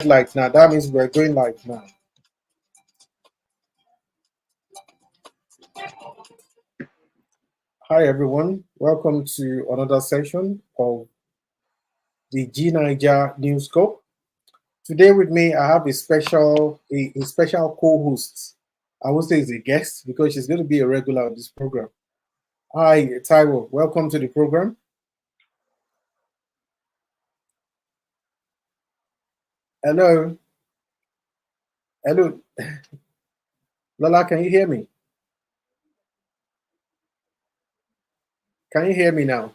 Live now. That means we're going live now. Hi everyone, welcome to another session of the G9ija NewsScope. Today with me, I have a special co-host. I won't say he's a guest because she's going to be a regular on this program. Hi, Taiwo. Welcome to the program. Hello. Hello. Lola, can you hear me? Can you hear me now?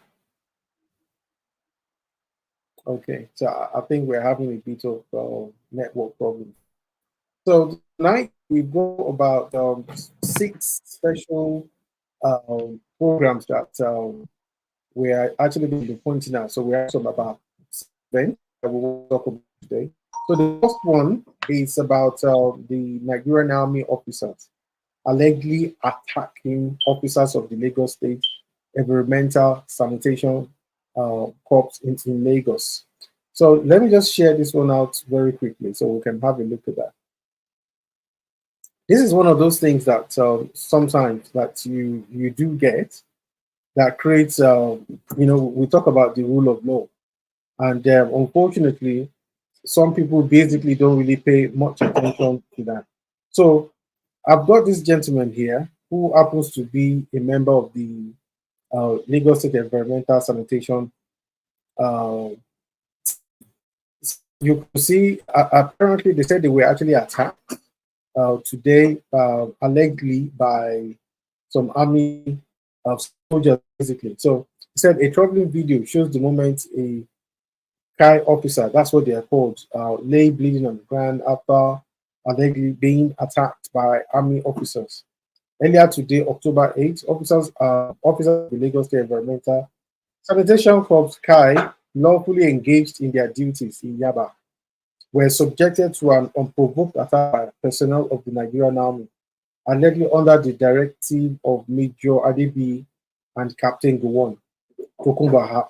Okay, so I think we're having a bit of network problem. So tonight we go about 6 special programs that we are actually going to be pointing out. So we have some about events that we will talk about today. So the first one is about the Nigerian Army officers allegedly attacking officers of the Lagos State Environmental Sanitation Corps in Lagos. So let me just share this one out very quickly so we can have a look at that. This is one of those things that sometimes that you do get that creates, we talk about the rule of law. And unfortunately, some people basically don't really pay much attention to that. So I've got this gentleman here who happens to be a member of the Lagos State Environmental Sanitation. You can see, apparently they said they were actually attacked today, allegedly by some army soldiers, basically. So he said a troubling video shows the moment a Kai officer, that's what they are called, lay bleeding on the ground after allegedly being attacked by army officers. Earlier today, October 8th, officers of the Lagos State Environmental Sanitation Corps Kai, lawfully engaged in their duties in Yaba, were subjected to an unprovoked attack by personnel of the Nigerian Army, allegedly under the directive of Major Adebi and Captain Gowon Tokunba,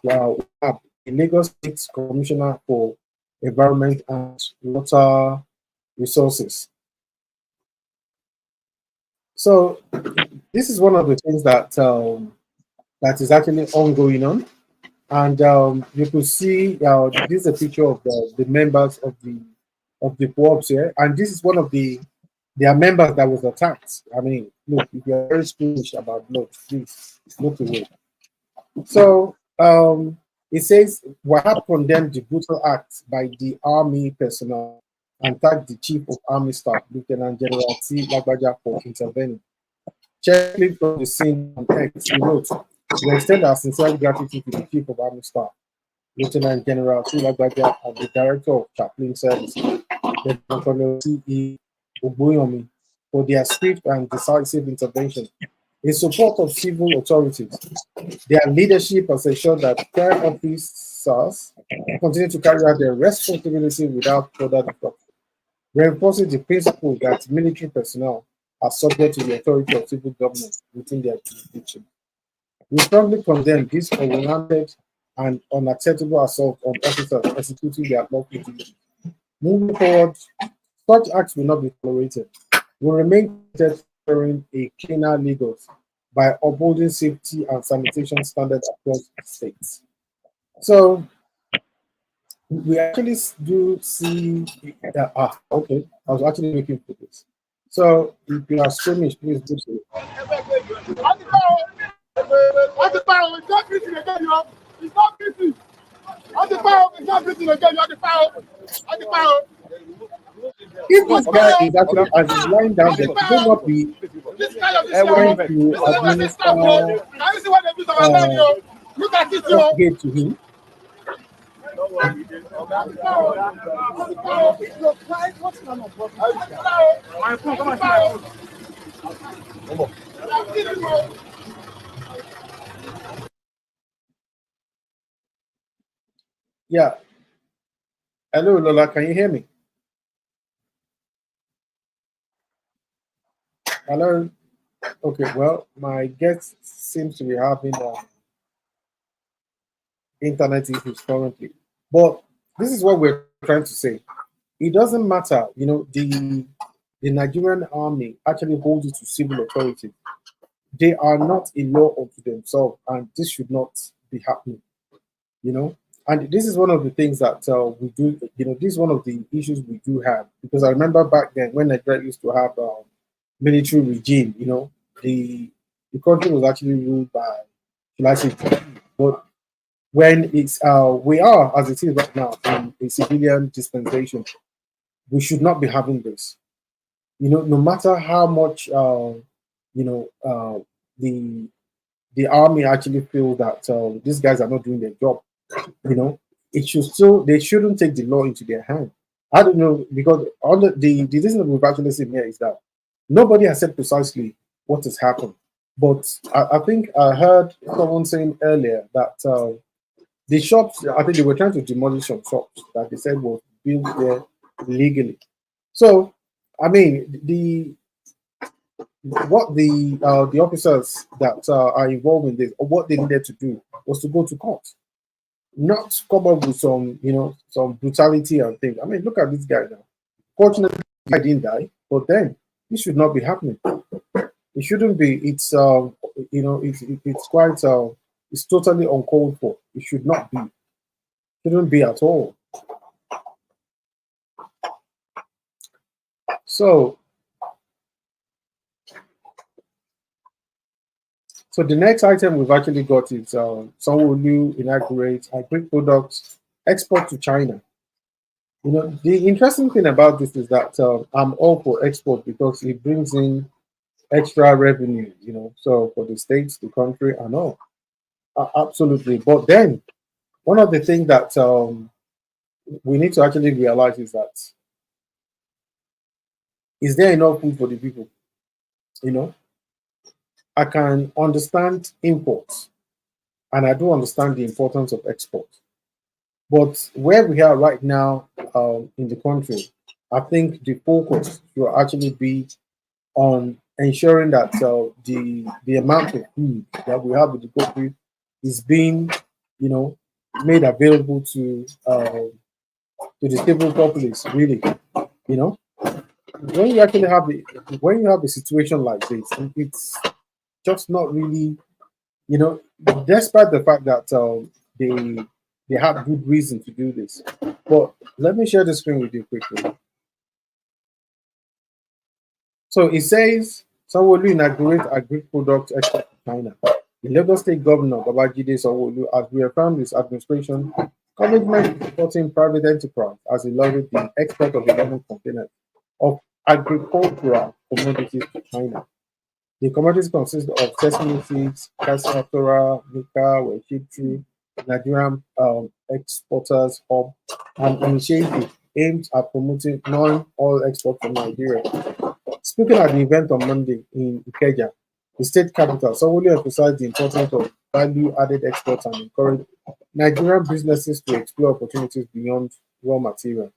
the Lagos State Commissioner for Environment and Water Resources. So this is one of the things that that is actually ongoing on, and you could see this is a picture of the members of the corps here, and this is one of their members that was attacked. I mean, look, if you're very squeamish about blood, please look away. So it says Wahab condemned the brutal act by the army personnel and thanked the Chief of Army Staff, Lieutenant General T. Lagbaja, for intervening. Checking from the scene on X, he wrote, "We extend our sincere gratitude to the Chief of Army Staff, Lieutenant General T. Lagbaja, and the Director of Chaplain Services, Lieutenant Colonel T.E. Obuyomi, for their swift and decisive intervention in support of civil authorities. Their leadership has ensured that care officers continue to carry out their responsibility without further disruption, reinforcing the principle that military personnel are subject to the authority of civil government within their jurisdiction. We strongly condemn this unwarranted and unacceptable assault on officers executing their lawful duties. Moving forward, such acts will not be tolerated. We remain committed to ensuring a cleaner Lagos by upholding safety and sanitation standards across the states." So we actually do see okay, I was actually looking for this. So if you are squeamish, please do so. If this guy is actually as he's lying down there, he will not be trying to administer gate to him. Yeah. Hello, Lola. Can you hear me? Hello. Okay. Well, my guest seems to be having internet issues currently, but this is what we're trying to say. it doesn't matter. The Nigerian army actually holds it to civil authority. They are not a law unto themselves, and this should not be happening. You know, and this is one of the things that we do. This is one of the issues we do have, because I remember back then when Nigeria used to have military regime. The country was actually ruled by, should I say, but when it's we are, as it is right now, in a civilian dispensation, we should not be having this. No matter how much you know the the army actually feel that these guys are not doing their job, you know, they shouldn't take the law into their hand. I don't know, because on the reason that we've actually seen here is that nobody has said precisely what has happened. But I think I heard someone saying earlier that the shops, I think they were trying to demolish some shops that they said was built there illegally. So, I mean, the officers that are involved in this, or what they needed to do was to go to court, not come up with some brutality and things. I mean, look at this guy now. Fortunately, I didn't die, but then this should not be happening. It shouldn't be. It's quite it's totally uncalled for. It should not be. Shouldn't be at all. So the next item we've actually got is Sanwo-Olu inaugurates agri products export to China. The interesting thing about this is that I'm all for export because it brings in extra revenue, so for the states, the country, and all. Absolutely. But then one of the things that we need to actually realize is that, is there enough food for the people? I can understand imports, and I do understand the importance of export. But where we are right now in the country, I think the focus should actually be on ensuring that the amount of food that we have in the country is being, made available to the stable populace. Really, when you actually have a situation like this, it's just not really, despite the fact that they have good reason to do this. But let me share the screen with you quickly. So it says Sanwo-Olu inaugurates agri-product export to China. The Lagos State Governor Babajide Sanwo-Olu has reaffirmed his administration commitment to supporting private enterprise as he lauded the export of 11 containers of agricultural commodities to China. The commodities consist of sesame seeds, cassava, mica, worship tree, Nigerian exporters hub, an initiative aimed at promoting non-oil export from Nigeria. Speaking at the event on Monday in Ikeja, the state capital, Sanwo-Olu emphasized the importance of value-added exports and encouraged Nigerian businesses to explore opportunities beyond raw material.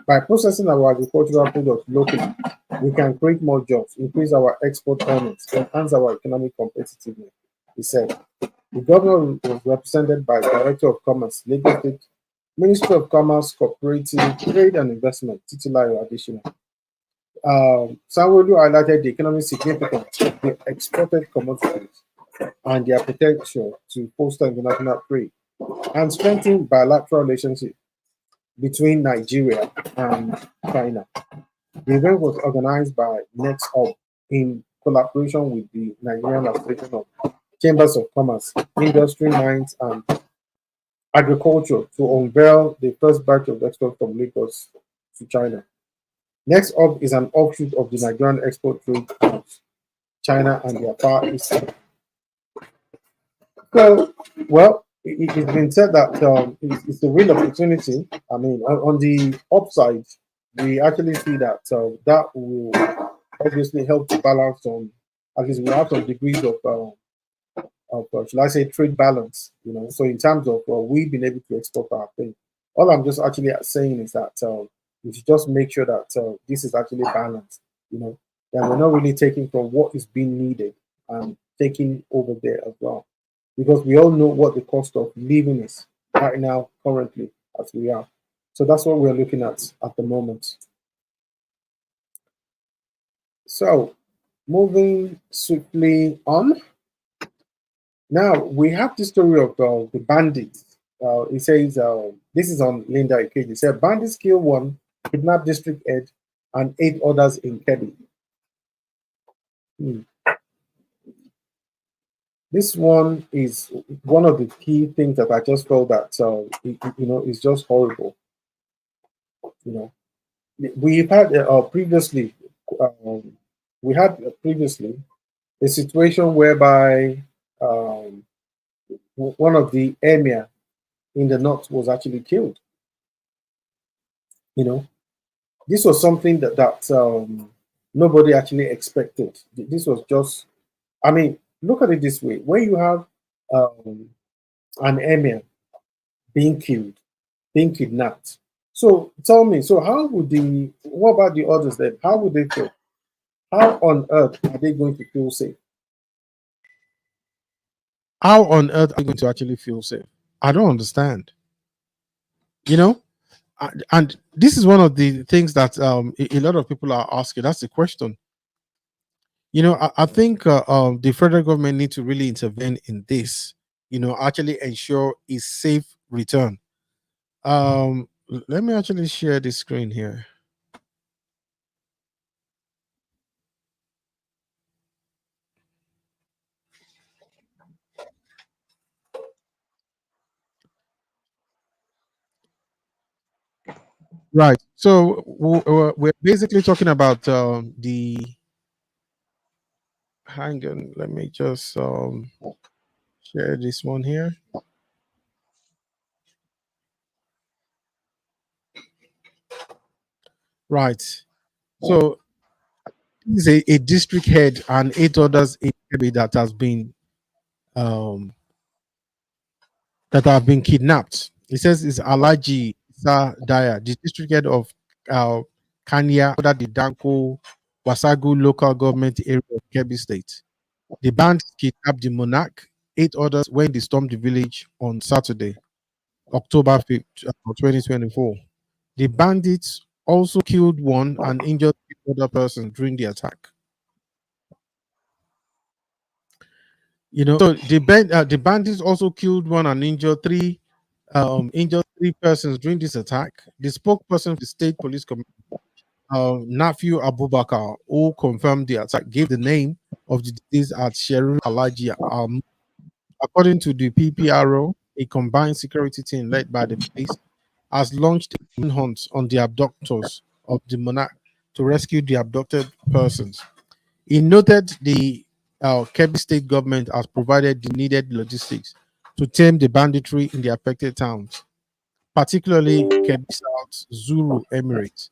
By processing our agricultural products locally, we can create more jobs, increase our export earnings, enhance our economic competitiveness, he said. The governor was represented by Director of Commerce, Lagos State Ministry of Commerce, Cooperative, Trade and Investment, Titilayo Additional. Sanwo-Olu highlighted the economic significance of the exported commodities and their potential to foster international trade and strengthen bilateral relationships between Nigeria and China. The event was organized by NextHub in collaboration with the Nigerian Association of Chambers of Commerce, Industry, Mines, and Agriculture to unveil the first batch of export from Lagos to China. NextHub is an offshoot of the Nigerian Export Trade House, China and their Far East. So, well, it's been said that it's a real opportunity. I mean, on the upside, we actually see that that will obviously help to balance on, at least we have some degrees of should I say, trade balance. So in terms of we being able to export our thing, all I'm just actually saying is that we should just make sure that this is actually balanced. That we're not really taking from what is being needed and taking over there as well, because we all know what the cost of living is right now currently as we are. So that's what we're looking at the moment. So moving swiftly on. Now we have the story of the bandits. It says this is on Linda Ikeji. It said bandits kill one, kidnap district head, and 8 others in Kebbi. Hmm. This one is one of the key things that I just felt that is just horrible. You know, we've had previously um, we had previously a situation whereby um, one of the emir in the north was actually killed. You know, this was something that nobody actually expected. This was just, I mean, look at it this way: when you have um, an emir being killed, being kidnapped. So tell me, so how would what about the others then? How would they feel? How on earth are they going to feel safe? How on earth are they going to actually feel safe? I don't understand. You know, and this is one of the things that a lot of people are asking. That's the question. I think the federal government need to really intervene in this. Actually ensure a safe return. Let me actually share the screen here. Right. So we're basically talking about the. Hang on. Let me just share this one here. Right. So this is a district head and 8 others in Kebbi um that have been kidnapped. It says it's Alaji Isa Daya, the district head of uh, Kanya, under the Danko Wasagu local government area of Kebbi State. The band kidnapped the monarch. 8 others when they stormed the village on Saturday, October 5th, 2024. The bandits also killed one and injured 3 other persons during the attack. So the bandits also killed one and injured 3 persons during this attack. The spokesperson for the state police command, Nafiu Abubakar, who confirmed the attack, gave the name of the disease as Sheru Alaji. According to the PPRO, a combined security team led by the police has launched a hunt on the abductors of the monarch to rescue the abducted persons. He noted the Kebbi state government has provided the needed logistics to tame the banditry in the affected towns, particularly Kebbi South Zuru Emirate.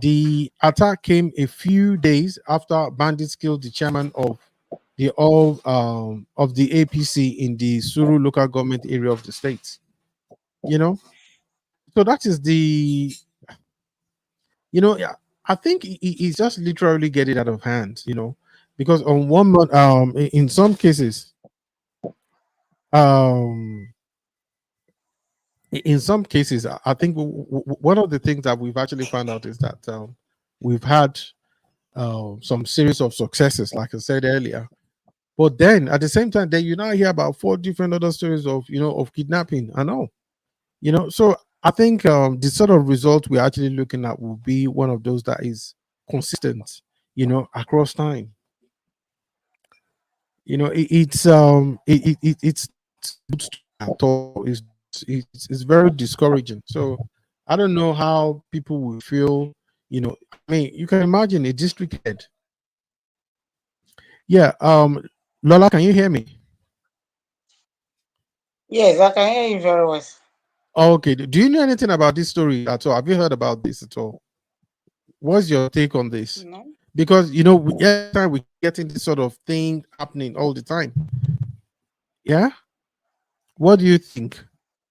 The attack came a few days after bandits killed the chairman of the APC in the Suru local government area of the state. You know, so that is yeah, I think he's just literally getting out of hand. Because on one month, in some cases, um, in some cases, I think one of the things that we've actually found out is that we've had some series of successes, like I said earlier. But then at the same time, then you now hear about 4 different other stories of kidnapping and all. So I think the sort of result we're actually looking at will be one of those that is consistent, across time. It's good at all. It's very discouraging. So I don't know how people will feel. I mean, you can imagine a district head. Yeah. Lola, can you hear me? Yes, I can hear you very well. Okay. Do you know anything about this story at all? Have you heard about this at all? What's your take on this? No. Because every time we getting this sort of thing happening all the time. Yeah. What do you think?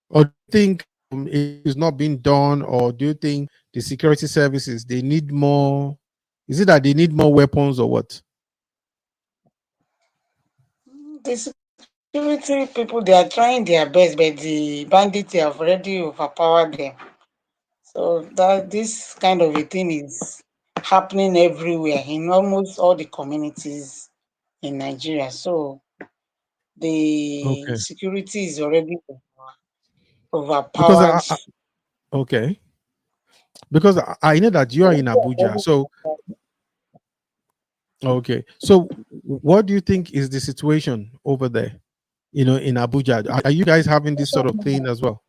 Or do you think it is not being done, or do you think the security services they need more? Is it that they need more weapons or what? The security people, they are trying their best, but the bandits have already overpowered them. So that this kind of a thing is happening everywhere in almost all the communities in Nigeria. So the Okay. security is already Because overpowered. okay, because I know that you are in Abuja. So okay, so what do you think is the situation over there? In Abuja, are you guys having this sort of thing as well?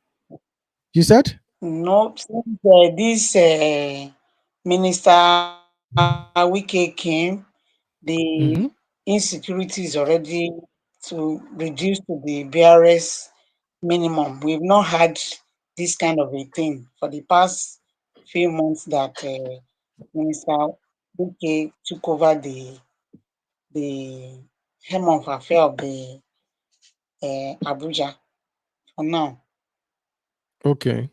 You said. No, since this Minister Wike came, the Mm-hmm. insecurity is already to reduce to the barest minimum. We've not had this kind of a thing for the past few months that Minister Wike took over the hem of affair of the Abuja. For now, Okay.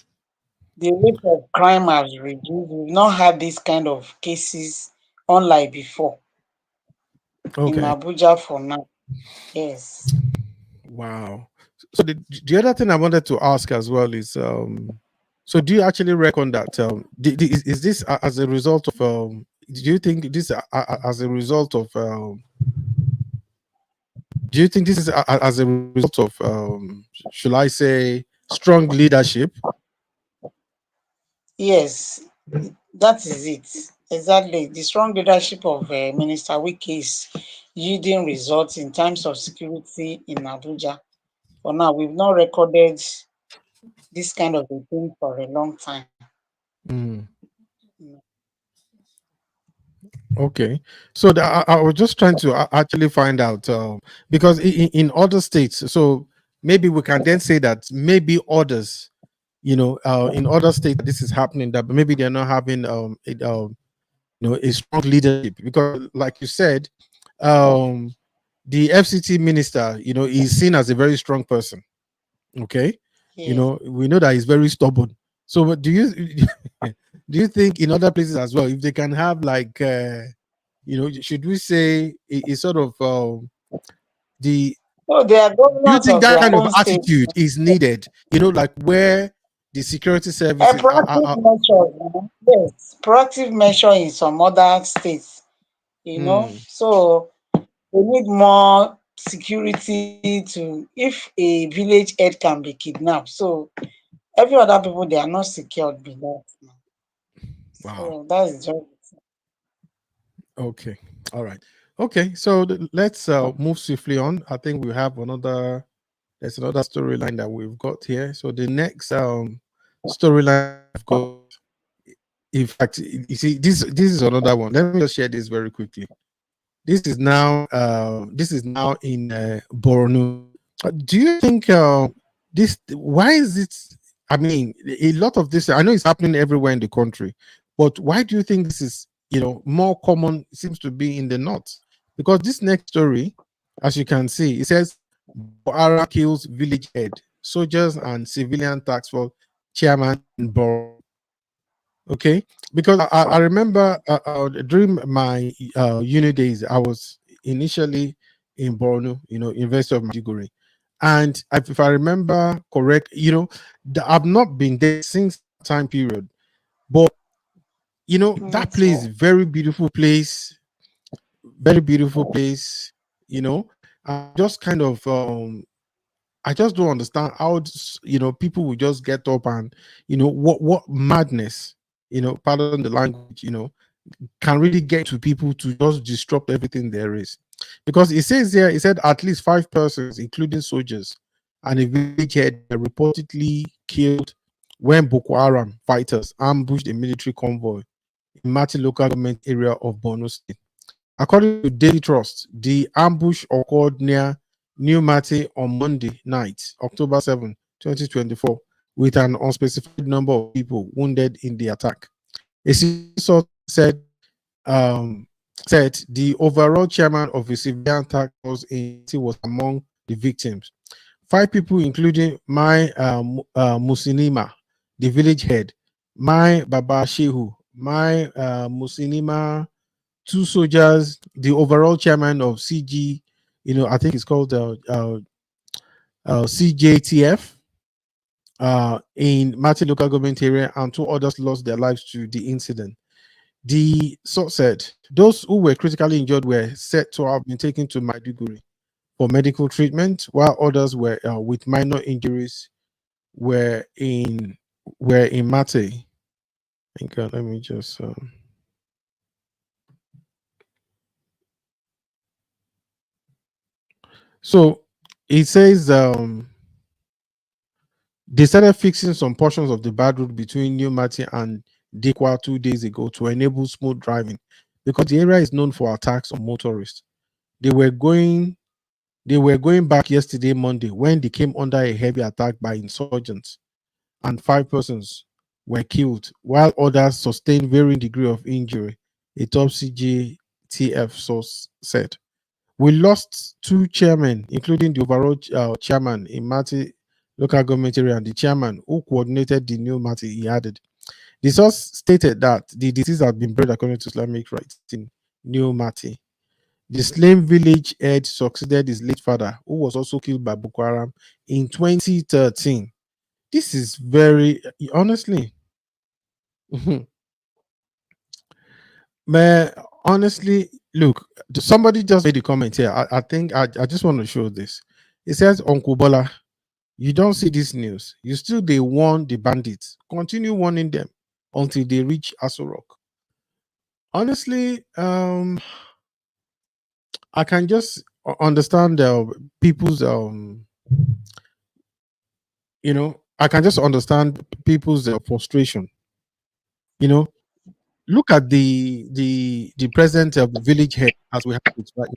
the rate of crime has reduced. We've not had this kind of cases unlike before in Okay. Abuja for now. Yes. Wow. So the other thing I wanted to ask as well is, so do you actually reckon that, is this as a result of, do you think this as a result of, do you think this is as a result of, should I say, strong leadership? Yes, that is it. Exactly. The strong leadership of Minister Wike is yielding results in terms of security in Abuja. For now, we've not recorded this kind of a thing for a long time. Mm, Mm. okay. So I was just trying to actually find out, because in other states, so maybe we can then say that maybe others, in other states this is happening, that maybe they're not having a strong leadership, because like you said, um the FCT minister, is seen as a very strong person. Okay. Yes. We know that he's very stubborn. So what do you do you think in other places as well, if they can have like, should we say a sort of, the So they are do you governors think of that their kind of own states. attitude is needed, like where the security A services proactive measure, yes, proactive measure in some other states, Hmm, So they need more security to if a village head can be kidnapped. So every other people they are not secured be that now. wow. So that is just Okay. All right. Okay. So let's move swiftly on. I think we have there's another storyline that we've got here. So the next storyline that we've got, in fact, you see, this is another one. Let me just share this very quickly. This is now in Borno. Do you think this? Why is it? I mean, a lot of this. I know it's happening everywhere in the country, but why do you think this is more common? It seems to be in the north, because this next story, as you can see, it says Boko Haram kills village head, soldiers and civilian task force chairman in Borno. Okay, because I remember during my uni days, I was initially in Borno, University of Maiduguri, and if I remember correct, I've not been there since that time period, but me that place, too. very beautiful place, very beautiful place, you know, and just kind of I just don't understand how people will just get up and what madness, pardon the language, can really get to people to just disrupt everything there is. Because it says there, it said at least 5 persons, including soldiers and a village head, were reportedly killed when Boko Haram fighters ambushed a military convoy in Mati local government area of Borno State. According to Daily Trust, the ambush occurred near New Mati on Monday night, October 7, 2024, with an unspecified number of people wounded in the attack. A civilian source um, said the overall chairman of a civilian task force in Mati was among the victims. 5 people, including my Musinima, the village head, my Baba Shehu, my Musinima, 2 soldiers, the overall chairman of CG, I think it's called CJTF, in Mati local government area, and two others lost their lives to the incident. The source said those who were critically injured were said to have been taken to Maiduguri for medical treatment, while others were with minor injuries were in Mate. Thank God. Let me just. So it says they started fixing some portions of the bad road between New Mati and Dekwa 2 days ago to enable smooth driving because the area is known for attacks on motorists. They were going back yesterday, Monday, when they came under a heavy attack by insurgents, and 5 persons were killed, while others sustained varying degree of injury. A top CJTF source said. We lost two chairmen, including the overall chairman in Mati local government area and the chairman who coordinated the new Mati. He added. The source stated that the deceased had been buried according to Islamic rites in New Mati. The slain village head succeeded his late father, who was also killed by Boko Haram in 2013. This is very honestly, man. Honestly, look, somebody just made a comment here. I think I just want to show this. It says, Uncle Bola, you don't see this news. You still they warn the bandits. Continue warning them until they reach Aso Rock. Honestly, I can just understand people's I can just understand people's frustration. You know, look at the present village head as we have it right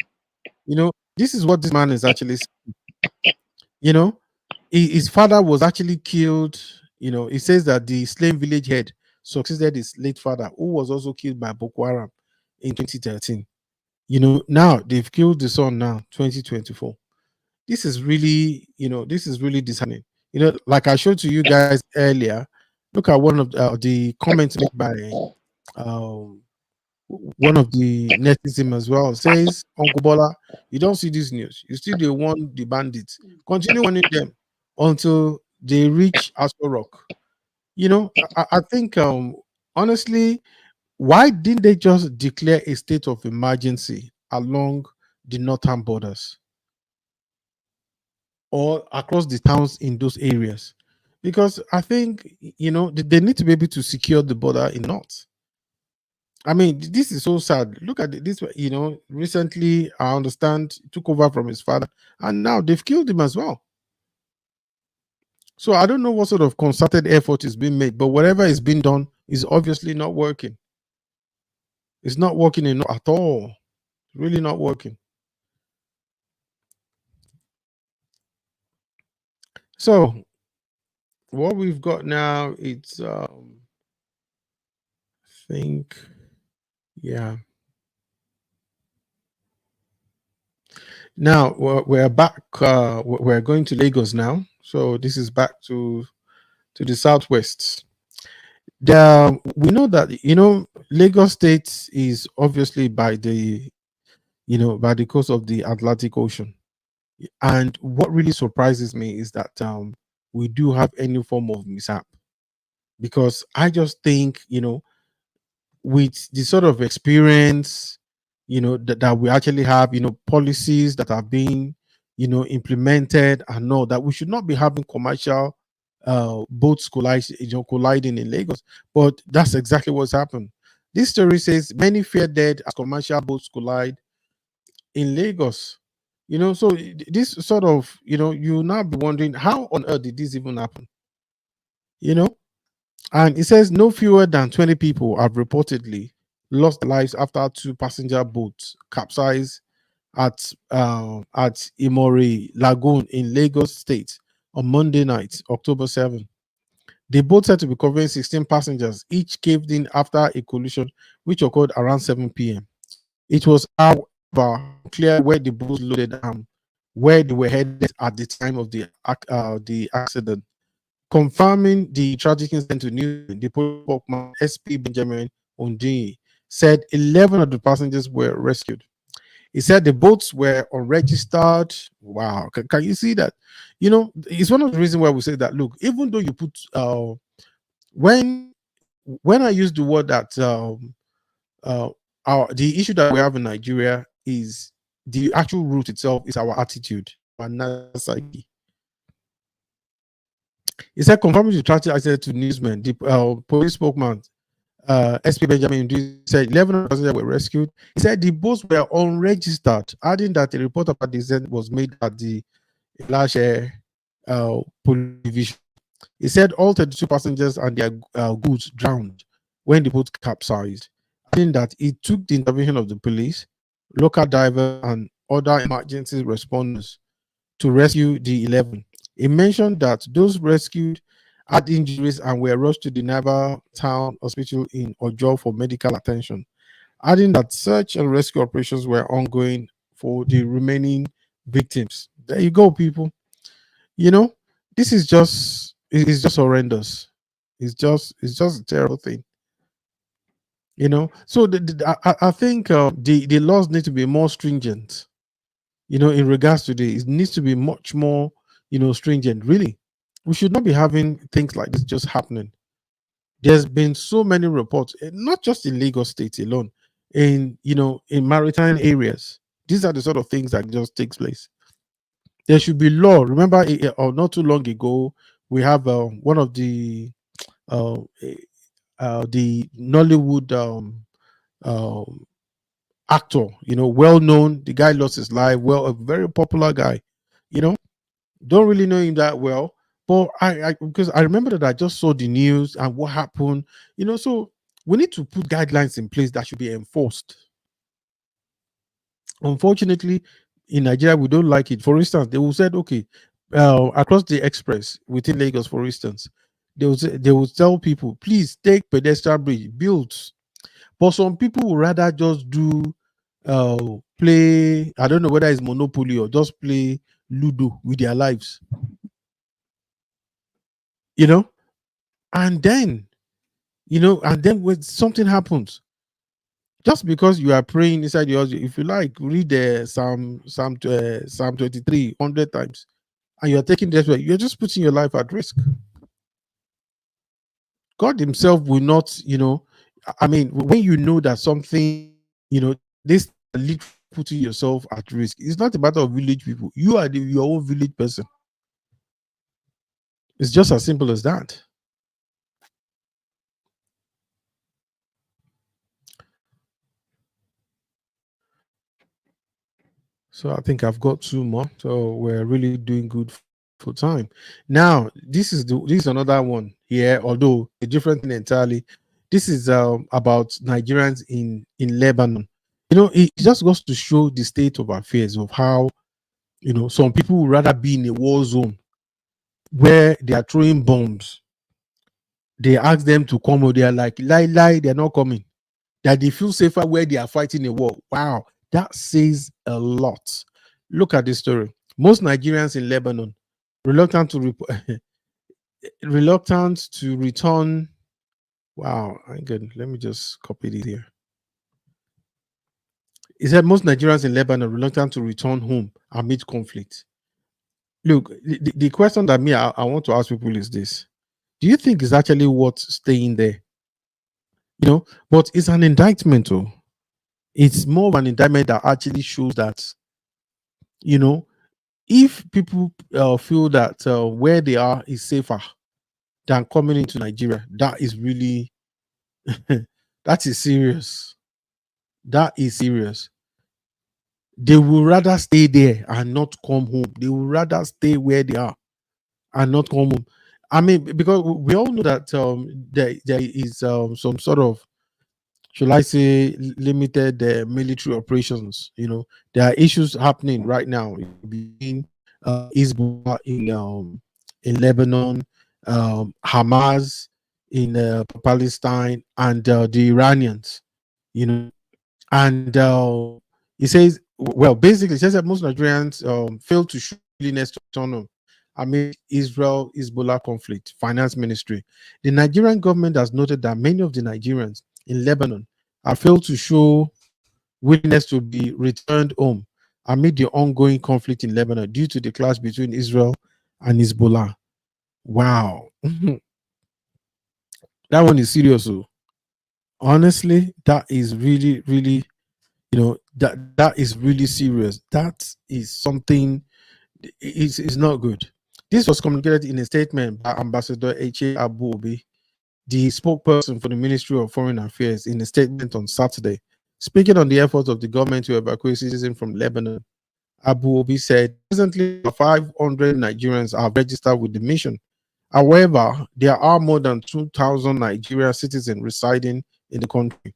now. This is what this man is actually saying. You know, his father was actually killed. He says that the slain village head succeeded his late father, who was also killed by Boko Haram in 2013. Now they've killed the son now, 2024. This is really disheartening. Like I showed to you guys earlier, look at one of the comments made by um, one of the netizen as well. Says, Uncle Bola, you don't see this news. You still they warn the bandits. Continue warning them until they reach Aso Rock. I think honestly, why didn't they just declare a state of emergency along the northern borders or across the towns in those areas? Because I think they need to be able to secure the border in north. I mean, this is so sad. Look at this. Recently, I understand, took over from his father, and now they've killed him as well. So I don't know what sort of concerted effort is being made, but whatever is being done is obviously not working. It's not working at all. Really not working. So what we've got now, it's I think, yeah. Now we're back. We're going to Lagos now. So this is back to the southwest. We know that Lagos State is obviously by the by the coast of the Atlantic Ocean, and what really surprises me is that we do have any form of mishap, because I just think with the sort of experience that we actually have, policies that are being implemented, and all that, we should not be having commercial boats colliding in Lagos. But that's exactly what's happened. This story says many fear dead as commercial boats collide in Lagos. So this sort of you now be wondering, how on earth did this even happen? And it says no fewer than 20 people have reportedly lost their lives after two passenger boats capsized at Imori Lagoon in Lagos State on Monday night, October 7. The boat said to be covering 16 passengers. Each caved in after a collision which occurred around 7 p.m. It was, however, unclear where the boats loaded and where they were headed at the time of the accident. Confirming the tragic incident to news, the police spokesman SP Benjamin Ondini said 11 of the passengers were rescued. He said the boats were unregistered. Wow, can you see that? You know, it's one of the reasons why we say that. Look, even though you put when I use the word that uh, the issue that we have in Nigeria is the actual root itself is our attitude, our natural psyche. He said, confirming the tragedy accident to newsmen, the police spokesman, SP Benjamin said 11 passengers were rescued. He said the boats were unregistered, adding that a report about the incident was made at the Elashe police division. He said all 32 passengers and their goods drowned when the boat capsized, adding that it took the intervention of the police, local divers, and other emergency responders to rescue the 11. He mentioned that those rescued had injuries and were rushed to the Naval Town Hospital in Ojo for medical attention, adding that search and rescue operations were ongoing for the remaining victims. There you go, people. You know, this is just it's just horrendous. It's just a terrible thing. You know, so I think the laws need to be more stringent. You know, in regards to this, it needs to be much more, you know, stringent. Really, we should not be having things like this just happening. There's been so many reports, not just in Lagos State alone, in, you know, in maritime areas. These are the sort of things that just takes place. There should be law. Remember, or not too long ago, we have one of uh, the Nollywood um, actor, you know, well known. The guy lost his life. Well, a very popular guy. You know, don't really know him that well, but I because I remember that I just saw the news and what happened. You know, so we need to put guidelines in place that should be enforced. Unfortunately, in Nigeria, we don't like it. For instance, they will said, okay, across the express within Lagos, for instance, they will tell people, please take pedestrian bridge, build. But some people would rather just do play, I don't know whether it's Monopoly or just play Ludo with their lives. You know, and then when something happens, just because you are praying inside your house, if you like, read the Psalm 23 100 times, and you're taking this way, you're just putting your life at risk. God himself will not, you know, I mean, when you know that something, you know, this literally putting yourself at risk. It's not a matter of village people. You are your own village person. It's just as simple as that. So I think I've got two more. So we're really doing good for time. Now, this is another one here, although a different thing entirely. This is about Nigerians in Lebanon. You know, it just goes to show the state of affairs of how, you know, some people would rather be in a war zone where they are throwing bombs. They ask them to come, or they are like, lie, they're not coming. That they feel safer where they are fighting a war. Wow, that says a lot. Look at this story. Most Nigerians in Lebanon reluctant to reluctant to return. Wow, I'm good. Let me just copy this here. He said most Nigerians in Lebanon reluctant to return home amid conflict. Look, the question that I want to ask people is this: do you think it's actually worth staying there? You know, but it's an indictment, oh. It's more of an indictment that actually shows that, you know, if people feel that where they are is safer than coming into Nigeria, that is really that is serious. That is serious. They will rather stay there and not come home. They will rather stay where they are and not come home. I mean, because we all know that there is some sort of, should I say, limited military operations. You know, there are issues happening right now between Hezbollah in Lebanon, Hamas in Palestine, and the Iranians. You know, and he says, well, basically, he says that most Nigerians fail to show willingness to turn home amid Israel Hezbollah conflict. Finance Ministry. The Nigerian government has noted that many of the Nigerians in Lebanon have failed to show willingness to be returned home amid the ongoing conflict in Lebanon due to the clash between Israel and Hezbollah. Wow. That one is serious. Oh. Honestly, that is really, really, that is really serious. That is something is not good. This was communicated in a statement by Ambassador H.A. Abu Obi, the spokesperson for the Ministry of Foreign Affairs, in a statement on Saturday. Speaking on the efforts of the government to evacuate citizens from Lebanon, Abu Obi said, presently 500 Nigerians are registered with the mission. However, there are more than 2,000 Nigerian citizens residing in the country.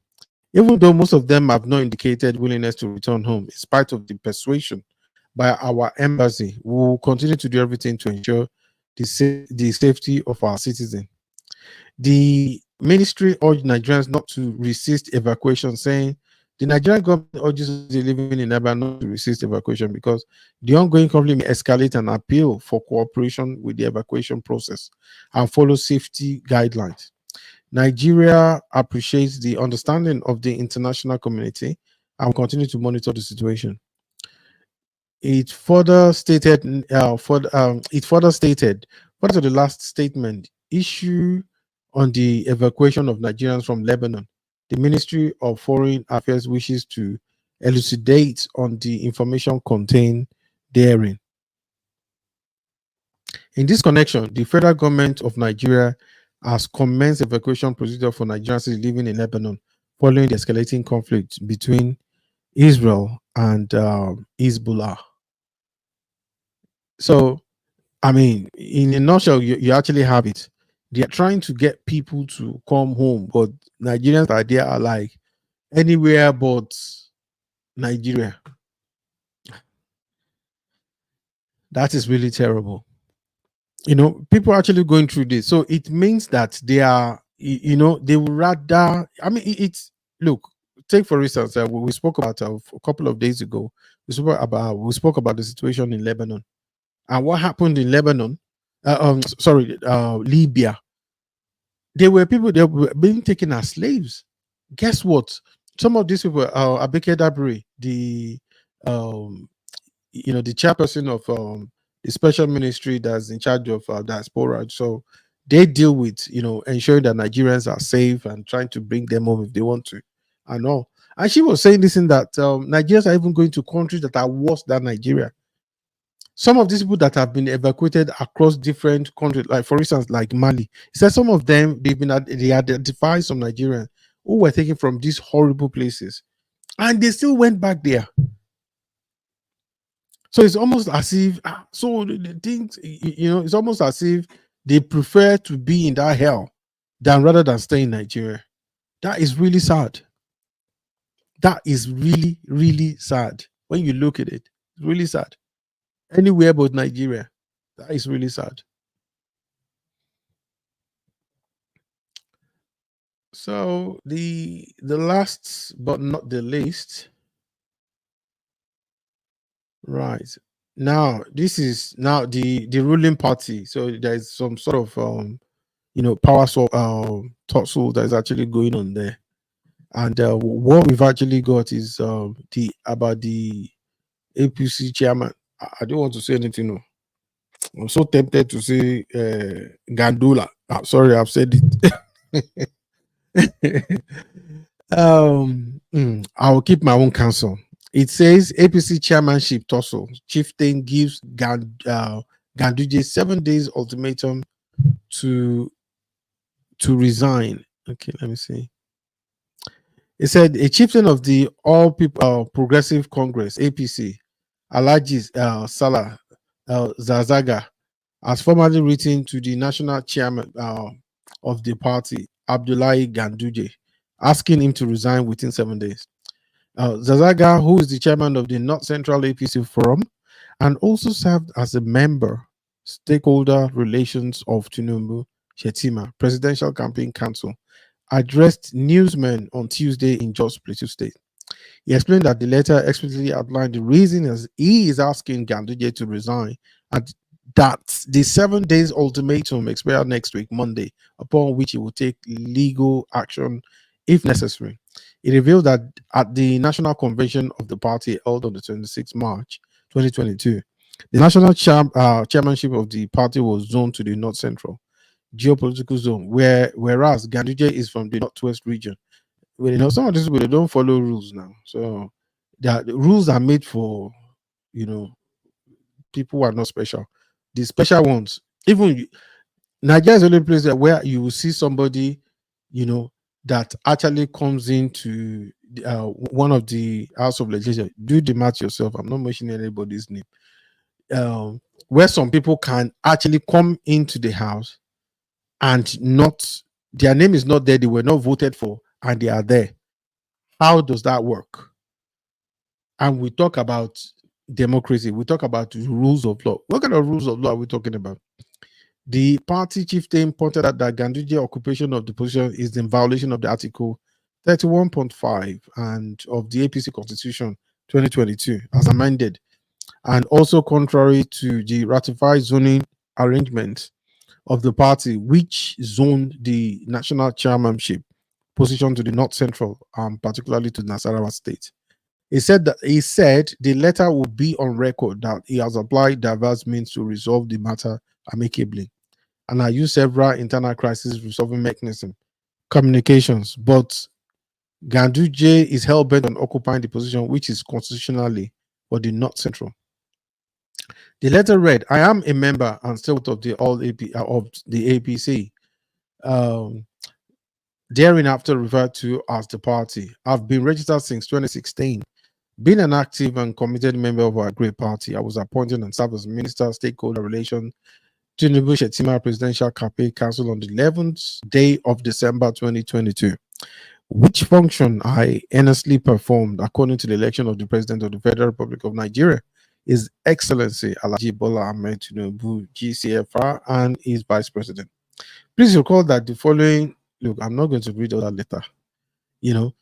Even though most of them have not indicated willingness to return home, in spite of the persuasion by our embassy, we will continue to do everything to ensure the safety of our citizens. The ministry urged Nigerians not to resist evacuation, saying the Nigerian government urges those living in Lebanon not to resist evacuation because the ongoing conflict may escalate, and appeal for cooperation with the evacuation process and follow safety guidelines. Nigeria appreciates the understanding of the international community and will continue to monitor the situation. It further stated, what is the last statement issue on the evacuation of Nigerians from Lebanon? The Ministry of Foreign Affairs wishes to elucidate on the information contained therein. In this connection, the federal government of Nigeria has commenced evacuation procedure for Nigerians living in Lebanon following the escalating conflict between Israel and Hezbollah. So, I mean, in a nutshell, you actually have it. They are trying to get people to come home, but Nigerians are there are like anywhere but Nigeria. That is really terrible. People are actually going through this. So it means that they are, they would rather, I mean, it's, look, take for instance, we spoke about a couple of days ago, we spoke about the situation in Lebanon. And what happened in Lebanon, Libya, there were people that were being taken as slaves. Guess what? Some of these people, Abeke Dabri, the chairperson of the special ministry that's in charge of diaspora. So they deal with, ensuring that Nigerians are safe and trying to bring them home if they want to, and all. And she was saying this in that Nigerians are even going to countries that are worse than Nigeria. Some of these people that have been evacuated across different countries, like for instance, like Mali, he said some of them they identified some Nigerians who were taken from these horrible places, and they still went back there. So it's almost as if so the things, it's almost as if they prefer to be in that hell than rather than stay in Nigeria. That is really sad. That is really, really sad. When you look at it, it's really sad. Anywhere but Nigeria. That is really sad. So the last but not the least, right now, this is now the ruling party. So there is some sort of power tussle that is actually going on there. And what we've actually got is the APC chairman. I don't want to say anything. No. I'm so tempted to say Gandula. Sorry, I've said it. I will keep my own counsel. It says APC chairmanship tussle. Chieftain gives Ganduje 7 days ultimatum to resign. Okay, let me see. It said a chieftain of the All People Progressive Congress (APC), Alhaji Salah Zazaga, has formally written to the national chairman of the party, Abdullahi Ganduje, asking him to resign within 7 days. Zazaga, who is the chairman of the North Central APC Forum and also served as a member, stakeholder relations of Tinubu Shetima Presidential Campaign Council, addressed newsmen on Tuesday in Jos Plateau State. He explained that the letter explicitly outlined the reason as he is asking Ganduje to resign, and that the 7 days ultimatum expired next week, Monday, upon which he will take legal action if necessary. It revealed that at the national convention of the party held on the 26th March 2022, the national chairmanship of the party was zoned to the North Central geopolitical zone, whereas Ganduje is from the Northwest region. Well, some of these people, they don't follow rules now. So the rules are made for, you know, people who are not special. The special ones, even Nigeria is the only place that where you will see somebody, that actually comes into one of the House of Legislation. Do the math yourself. I'm not mentioning anybody's name. Where some people can actually come into the house and not, their name is not there, they were not voted for, and they are there. How does that work? And we talk about democracy, we talk about rules of law. What kind of rules of law are we talking about? The party chieftain pointed out that Ganduje occupation of the position is in violation of the Article 31.5 and of the APC Constitution 2022 as amended, and also contrary to the ratified zoning arrangement of the party, which zoned the national chairmanship position to the North Central, particularly to Nasarawa State. He said the letter will be on record that he has applied diverse means to resolve the matter amicably, and I use several internal crisis resolving mechanisms, communications, but Ganduje is hell bent on occupying the position which is constitutionally for the North Central. The letter read, "I am a member and still of the of the APC, um, thereafter referred to as the party. I've been registered since 2016. Being an active and committed member of our great party, I was appointed and served as Minister, Stakeholder Relations, Tinubu Shetima Presidential Campaign Council on the 11th day of December 2022, which function I earnestly performed according to the election of the President of the Federal Republic of Nigeria, His Excellency Alhaji Bola Ahmed Tinubu, GCFR, and his Vice President. Please recall that the following, look, I'm not going to read all that letter,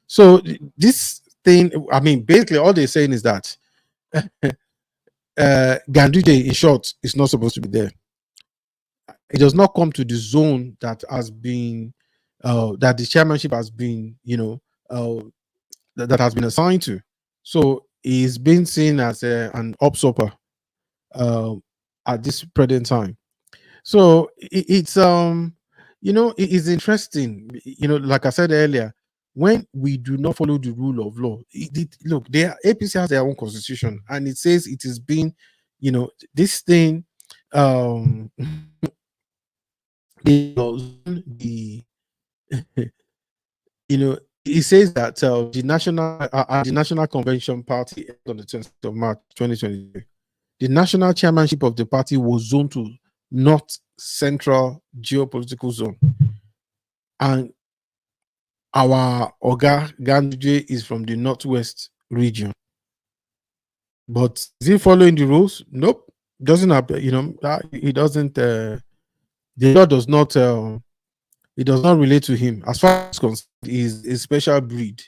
So this thing, I mean, basically all they're saying is that Ganduje, in short, is not supposed to be there. It does not come to the zone that has been that the chairmanship has been, that has been assigned to. So he's been seen as an usurper at this present time. So it's it is interesting. Like I said earlier, when we do not follow the rule of law, look, APC has their own constitution, and it says it is being, this thing, the it says that the National Convention Party on the 20th of March 2022, the national chairmanship of the party was zoned to North Central geopolitical zone, and our Oga Ganduje is from the Northwest region. But is he following the rules? Nope, doesn't happen. He doesn't. The law does not. It does not relate to him. As far as concerned, is a special breed.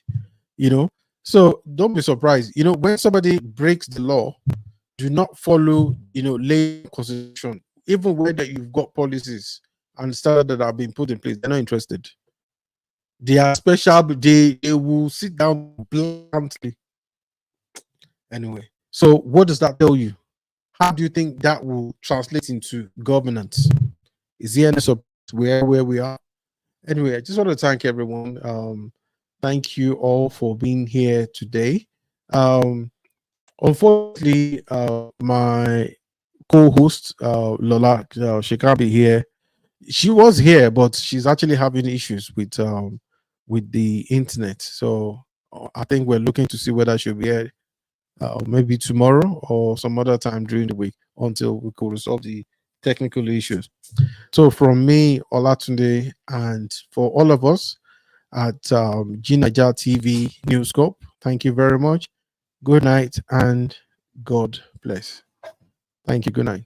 So don't be surprised. When somebody breaks the law, do not follow. Late constitution, even whether you've got policies and standards that have been put in place, they're not interested. They are special. They will sit down bluntly. Anyway, so what does that tell you? How do you think that will translate into governance? Is there any support where we are? Anyway, I just want to thank everyone. Thank you all for being here today. Unfortunately, my co-host Lola, she can't be here. She was here, but she's actually having issues with the internet. So I think we're looking to see whether she'll be here maybe tomorrow or some other time during the week until we could resolve the technical issues. So from me, Olatunde, and for all of us at G9ijaTV NewsScope, thank you very much. Good night and God bless. Thank you. Good night.